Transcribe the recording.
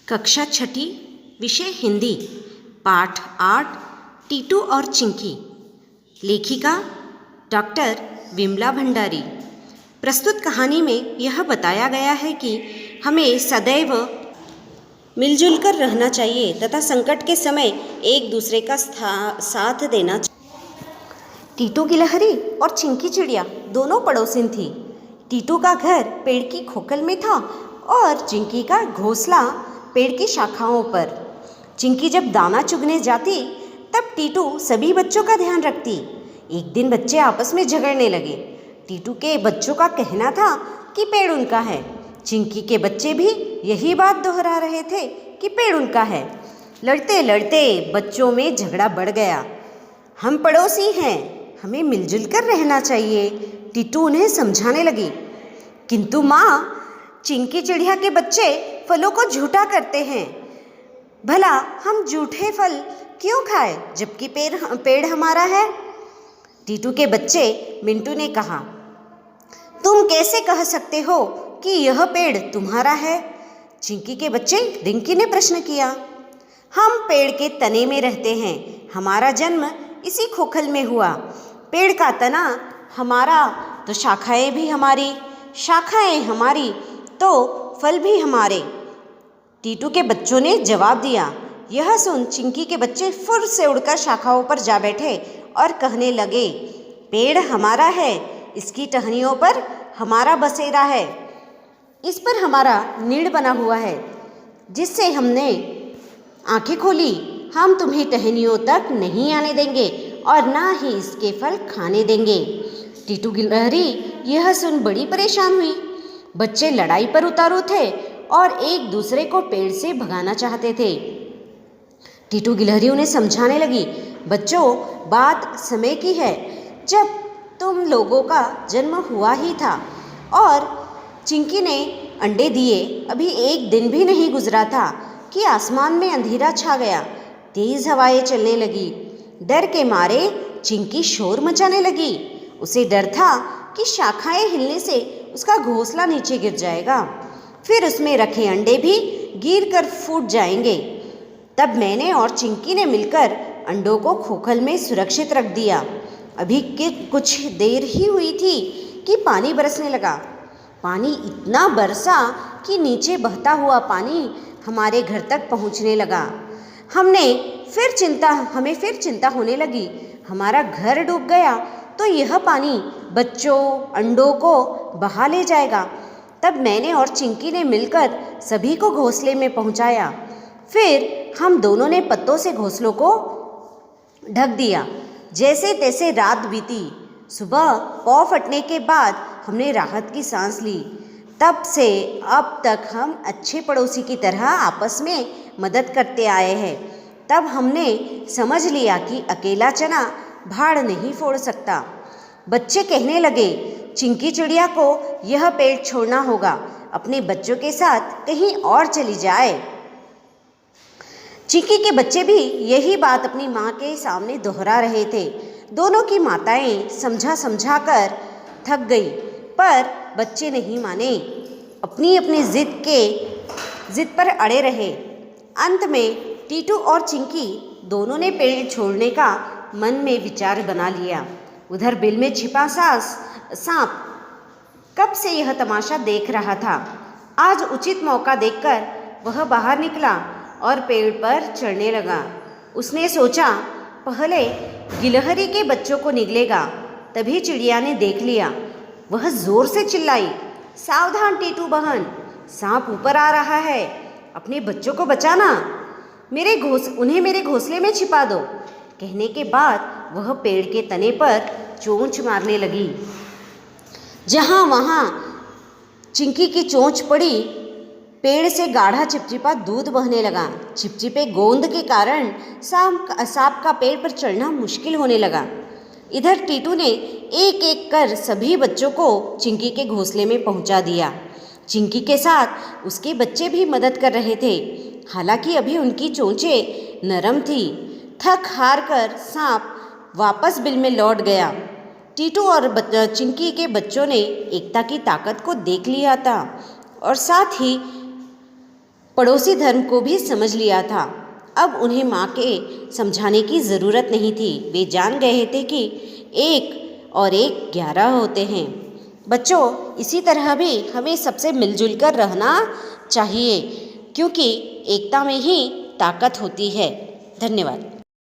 कक्षा छठी, विषय हिंदी, पाठ 8, टीटू और चिंकी। लेखिका डॉक्टर विमला भंडारी। प्रस्तुत कहानी में यह बताया गया है कि हमें सदैव मिलजुल कर रहना चाहिए तथा संकट के समय एक दूसरे का साथ देना चाहिए। टीटू गिलहरी और चिंकी चिड़िया दोनों पड़ोसिन थी। टीटू का घर पेड़ की खोखल में था और चिंकी का घोंसला पेड़ की शाखाओं पर। चिंकी जब दाना चुगने जाती तब टीटू सभी बच्चों का ध्यान रखती। एक दिन बच्चे आपस में झगड़ने लगे। टीटू के बच्चों का कहना था कि पेड़ उनका है। चिंकी के बच्चे भी यही बात दोहरा रहे थे कि पेड़ उनका है। लड़ते लड़ते बच्चों में झगड़ा बढ़ गया। हम पड़ोसी हैं, हमें मिलजुल कर रहना चाहिए, टीटू उन्हें समझाने लगी। किंतु माँ, चिंकी चिड़िया के बच्चे फलों को झूठा करते हैं। भला हम झूठे फल क्यों खाएं जबकि पेड़ हमारा है? टीटू के बच्चे मिंटू ने कहा, तुम कैसे कह सकते हो कि यह पेड़ तुम्हारा है? चिंकी के बच्चे रिंकी ने प्रश्न किया। हम पेड़ के तने में रहते हैं, हमारा जन्म इसी खोखल में हुआ। पेड़ का तना हमारा तो शाखाएं भी हमारी, शाखाएं हमारी तो फल भी हमारे, टीटू के बच्चों ने जवाब दिया। यह सुन चिंकी के बच्चे फुर से उड़कर शाखाओं पर जा बैठे और कहने लगे, पेड़ हमारा है, इसकी टहनियों पर हमारा बसेरा है, इस पर हमारा नीड़ बना हुआ है, जिससे हमने आंखें खोली। हम तुम्हें टहनियों तक नहीं आने देंगे और ना ही इसके फल खाने देंगे। टीटू गिलहरी यह सुन बड़ी परेशान हुई। बच्चे लड़ाई पर उतारू थे और एक दूसरे को पेड़ से भगाना चाहते थे। टीटू गिलहरी उन्हें समझाने लगी, बच्चों, बात समय की है जब तुम लोगों का जन्म हुआ ही था और चिंकी ने अंडे दिए। अभी एक दिन भी नहीं गुजरा था कि आसमान में अंधेरा छा गया। तेज हवाएं चलने लगी। डर के मारे चिंकी शोर मचाने लगी। उसे डर था कि शाखाएं हिलने से उसका घोंसला नीचे गिर जाएगा, फिर उसमें रखे अंडे भी गिर कर फूट जाएंगे। तब मैंने और चिंकी ने मिलकर अंडों को खोखल में सुरक्षित रख दिया। अभी कुछ देर ही हुई थी कि पानी बरसने लगा। पानी इतना बरसा कि नीचे बहता हुआ पानी हमारे घर तक पहुंचने लगा। हमें फिर चिंता होने लगी, हमारा घर डूब गया तो यह पानी बच्चों, अंडों को बहा ले जाएगा। तब मैंने और चिंकी ने मिलकर सभी को घोंसले में पहुंचाया। फिर हम दोनों ने पत्तों से घोंसलों को ढक दिया। जैसे तैसे रात बीती। सुबह पौ फटने के बाद हमने राहत की सांस ली। तब से अब तक हम अच्छे पड़ोसी की तरह आपस में मदद करते आए हैं। तब हमने समझ लिया कि अकेला चना भाड़ नहीं फोड़ सकता। बच्चे कहने लगे, चिंकी चिड़िया को यह पेड़ छोड़ना होगा, अपने बच्चों के साथ कहीं और चली जाए। चिंकी के बच्चे भी यही बात अपनी माँ के सामने दोहरा रहे थे। दोनों की माताएं समझा कर थक गई, पर बच्चे नहीं माने, अपनी अपनी जिद पर अड़े रहे। अंत में टीटू और चिंकी दोनों ने पेड़ छोड़ने का मन में विचार बना लिया। उधर बिल में छिपा सांप कब से यह तमाशा देख रहा था। आज उचित मौका देखकर वह बाहर निकला और पेड़ पर चढ़ने लगा। उसने सोचा, पहले गिलहरी के बच्चों को निगलेगा। तभी चिड़िया ने देख लिया। वह जोर से चिल्लाई, सावधान टीटू बहन, सांप ऊपर आ रहा है, अपने बच्चों को बचाना, उन्हें मेरे घोंसले में छिपा दो। कहने के बाद वह पेड़ के तने पर चोंच मारने लगी। जहाँ वहाँ चिंकी की चोंच पड़ी, पेड़ से गाढ़ा चिपचिपा दूध बहने लगा। चिपचिपे गोंद के कारण सांप का पेड़ पर चढ़ना मुश्किल होने लगा। इधर टीटू ने एक एक कर सभी बच्चों को चिंकी के घोंसले में पहुंचा दिया। चिंकी के साथ उसके बच्चे भी मदद कर रहे थे। हालांकि अभी उनकी चोंचें नरम थी। थक हार कर सांप वापस बिल में लौट गया। टीटू और चिंकी के बच्चों ने एकता की ताकत को देख लिया था और साथ ही पड़ोसी धर्म को भी समझ लिया था। अब उन्हें माँ के समझाने की ज़रूरत नहीं थी। वे जान गए थे कि 1 और 1 11 होते हैं। बच्चों, इसी तरह भी हमें सबसे मिलजुल कर रहना चाहिए, क्योंकि एकता में ही ताकत होती है। धन्यवाद।